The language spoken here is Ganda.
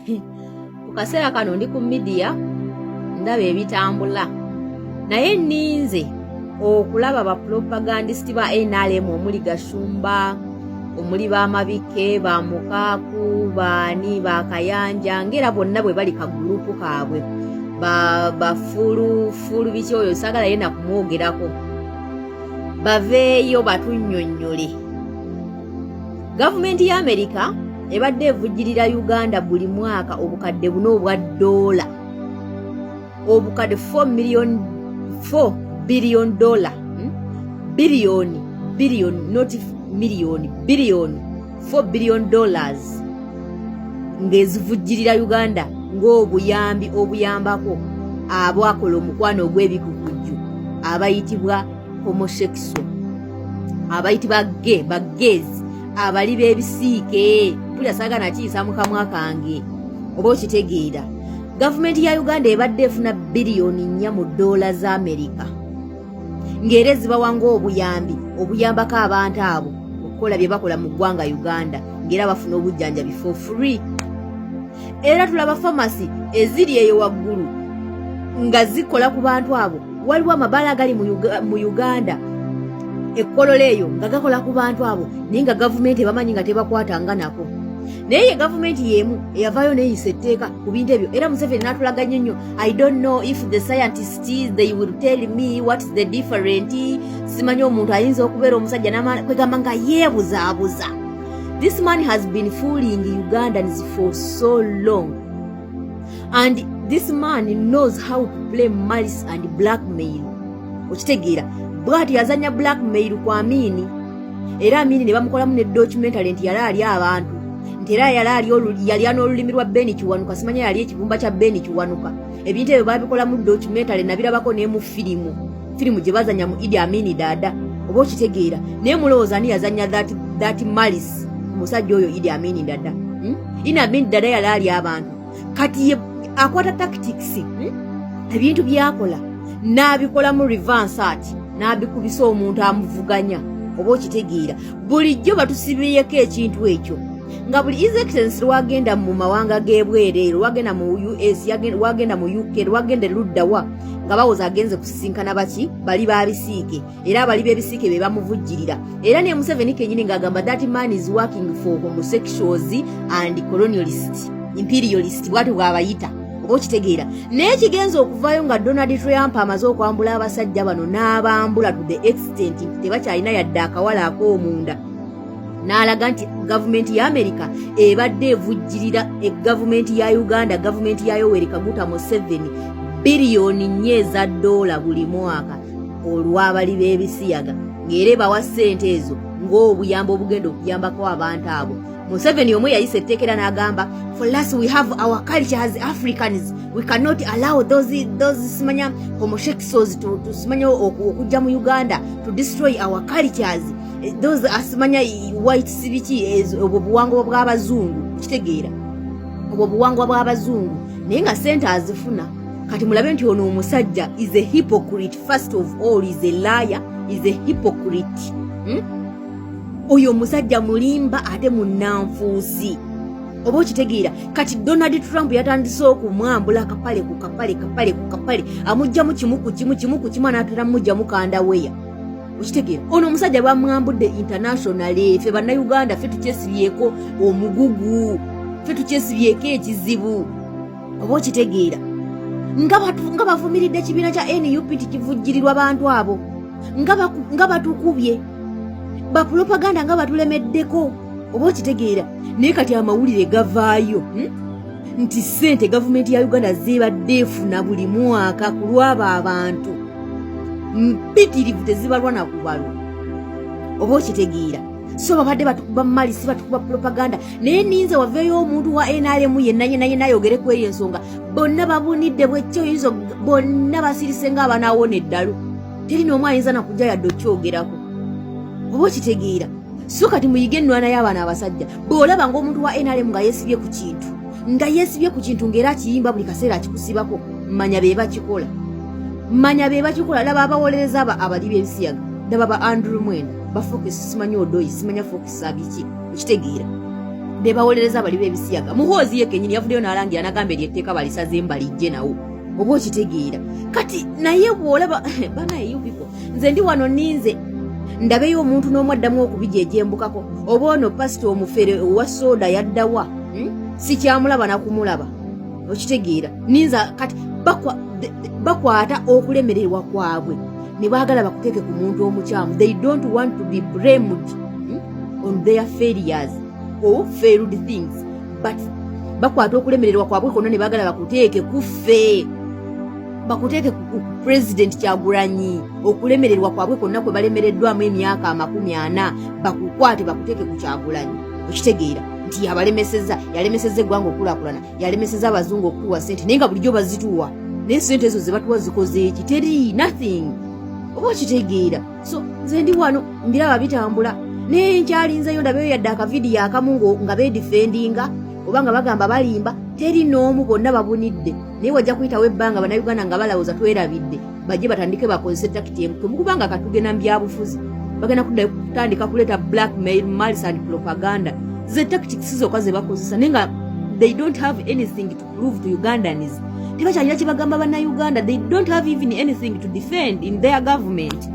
ku kaseera kano ndi ku media ndaba ebitambula naye ninze okulaba ba propagandist ba NRM omuli Gashumba omuli Bamabike ba Mukaku baani ba Kayanja ngera bonna bwe bali ka group kaabwe ba fulu biki oyo sagala yena kumwogerako baveeyo batunnyonnyole. Gavumenti ya America ebadde evujjirira Uganda buli mwaka obukadde buno obwa $, obukadde $4 billion billion not million billion $4 billion ngezivujjirira Uganda ng'obuyambi obuyambako abwakola omukwano ogw'ebikukujju abayitibwa homosexual abayitibwa gays abali b'ebisiike pulya saagana kiyisa mu kamwa kange oba okitegeera. Gavumenti ya Uganda ebadde efuna biliyoni 4 mu $, za Amerika ng'era ezibawanga obuyambi obuyambako abantu abo okukola bye bakola mu ggwanga Uganda ng'era bafuna obujjanjabi for free. Era tulaba famasi eziri eyo waggulu nga zikola ku bantu abo. Waliwo amabala agali mu Uganda ekkolola eyo nga gakola ku bantu abo naye nga gavumenti ebamanyi nga tebakwatanga nako. Naye gavumenti yemu eyavaayo neeyisa etteeka ku bintu ebyo era Museveni n'atulaganya nnyo I don't know if the scientists they will tell me what is the different. Simanyi omuntu ayinza okubeera omusajja kwegamba nga yeebuzaabuza. This man has been fooling Ugandans for so long and this man knows how to play malice and blackmail. Okitegeera bwati yazanya blackmail kwa Amini era Amini ne bamukolamu ne documentary nti yali abantu nti era yali n'olulimi lwa Ben Kiwanuka simanya yali ekibumba kya Ben Kiwanuka ebintu ebyo babikolamu documentary nabirabako ne mu filimu gye bazanya mu Idi Amini dada oba okitegeera naye mulowooza ani yazanya that malice musajja oyo Idi Amini dada Idi Amini dada yali abantu kati akwata tactics ebintu byakola n'abikola mu reverse art n'abikubisa omuntu amuvuganya oba okitegeera bulijjo batusibiyeko ekintu ekyo nga buli His Excellency lwagenda mu mawanga g'ebwereere lwagenda mu US lwagenda mu UK lwagenda luddawa nga bawoza agenze kusisinkana baki bali babisiike era bali b'ebisiike be bamuvujjirira era ne Museveni kenyini ng'agamba that man is working for homosexuals and colonialists imperialist bwatu bwabayita oba okitegeera naye kigenza okuvaayo nga Donald Trump amaze okwambula abasajja bano n'abambula to the extent nti tebakyalina yadde akawala ak'omunda n'alaga nti gavumenti ya America ebadde evujjirira gavumenti ya Uganda gavumenti ya Yoweri Kaguta Museveni biliyoni 4 $, buli mwaka olw'abali b'ebisiyaga ng'era ebawa ssente ezo ng'obuyambo obugenda okuyambako abantu abo. Museveni omwe yayise etteekera n'agamba for us we have our culture as Africans we cannot allow those simanya homosexuals to simanya okujja mu Uganda to destroy our cultures those asimanya white sibiki obwo buwangwa bw'abazungu kitegeera obwo buwangwa bw'abazungu naye nga ssente azifuna kati mulabe nti ono omusajja is a hypocrite first of all is a liar is a hypocrite oyo musajja mulimba ate munnanfuusi oba okitegeera kati Donald Trump yatandise okumwambula kapale ku kapale amugjamu kimu ku kimu anaatera mujja mukanda weya okitegeera ono omusajja bamwambudde internationally ffe bannayuganda ffe tukyesibyeko omugugu ffe tukyesibyeko ekizibu oba okitegeera nga bavumiridde ekibiina kya NUP nti kivujjirirwa abantu abo nga batukubye ba propaganda nga batulemeddeko oba okitegeera naye kati amawulire gavaayo nti ssente gavumenti ya Uganda zibadde efuna buli mwaka ku lw'aba abantu mpitirivu tezibalwa na kubalwa oba okitegeera so babadde batukuba malisi batukuba propaganda naye ninze waveeyo omuntu wa NRM yenna ayogereku eyo ensonga bonna babunidde bwekyo yizo bonna basirise ng'abaana awona eddalu teri n'omu ayinza nakujja yadde okyogerako oba okitegeera so kati muyige ennwana y'abaana abasajja bw'olaba ng'omuntu wa NRM nga yeesibye ku kintu ng'era akiyimba buli kaseera akikusibako manya be bakikola laba abawolereza abali b'ebisiyaga laba ba Andrew Mwenda bafokisi simanyi odoyi simanya fokisi abiki okitegeera ne bawolereza bali b'ebisiyaga. Muhoozi ye kennyini yavuddeyo n'alangira n'agamba eryetteeka balisaze mbalijje nawo. Oba okitegeera. Kati naye bw'olaba banaye you people. Nze ndi wano ninze ndabeyo omuntu n'omwaddamu okubijja egyembukako. Oba ono pasito omufere owa soda yaddawa. Sikyamulaba nakumulaba. Okitegeera. Ninza kati bakwata okulemererwa kwabwe. Ne baagala bakuteeke ku muntu omukyamu. They don't want to be blamed on their failures or failed things. But bakwata okulemererwa kwabwe konna ne baagala bakuteeke kuffe. Bakuteeke ku President Kyagulanyi. Okulemererwa kwabwe konna kwe balemereddwamu emyaka 40 bakukwate bakuteeke ku Kyagulanyi. Okitegeera nti yalemesezza eggwanga okulakulana, yalemesezza abazungu okutuwa ssente naye nga bulijjo bazituwa. Naye ssente ezo ze batuwa zikoze eki? Teri, nothing. Oba okitegeera. So nze ndi wano mbiraba bitambula. Naye nkyalinzeyo ndabeyo yadde akavidiyo akamu nga beedifendinga oba nga bagamba balimba. Teri n'omu, bonna babunidde. Naye wajja kuyitawo ebbanga bannayuganda nga balawuza twerabidde bajje batandike bakozesa takiti emu. Temukubanga katugenda mu byabufuzi bagenda kutandika kuleeta blackmail, malice and propaganda. Ze tactics zokka ze bakozesa naye nga they don't have anything to prove to Ugandans. Tebakyalira kye bagamba bannayuganda. They don't have even anything to defend in their government.